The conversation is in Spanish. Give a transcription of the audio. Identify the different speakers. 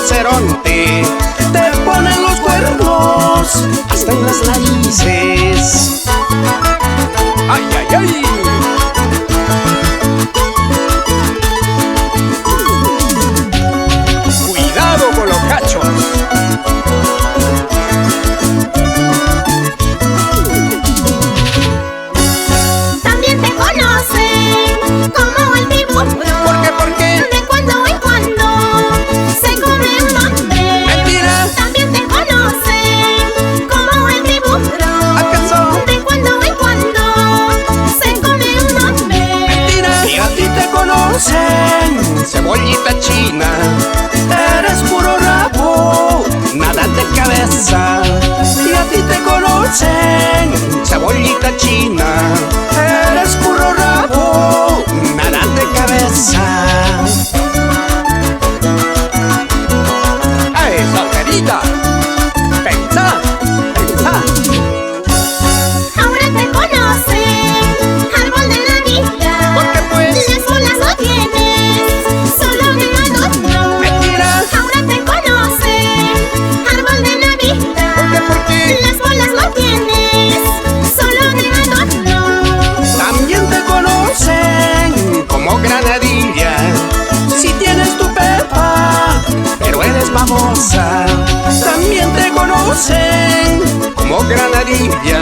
Speaker 1: rinoceronte. Te ponen los cuernos hasta en las narices. ¡Ay, ay, ay! Cuidado con los cachos.
Speaker 2: También te conocen como el tiburón.
Speaker 1: ¿Por qué? ¿Por qué?
Speaker 2: De cuando en cuando se come un hombre.
Speaker 1: Mentira.
Speaker 2: También te conocen como el tiburón.
Speaker 1: ¿Acaso?
Speaker 2: De cuando en cuando se come un hombre.
Speaker 1: Mentira. Y a ti te conocen, cebollita china. Eres puro rabo, nada de cabeza. Y a ti te conocen, cebollita china. Eres puro rabo, nada de cabeza. ¡Ay, solterita! ¡Pensa! ¡Pensa!
Speaker 2: Ahora te conocen, árbol de la vida.
Speaker 1: ¿Por qué pues?
Speaker 2: Las bolas no tienes, solo de adorno.
Speaker 1: ¡Mentira!
Speaker 2: Ahora te conocen, árbol de Navidad.
Speaker 1: ¿Por qué? ¿Por qué?
Speaker 2: Las bolas no tienes, solo de adorno.
Speaker 1: También te conocen como granadilla. Si tienes tu pepa, pero eres babosa. También te conocen como granadilla.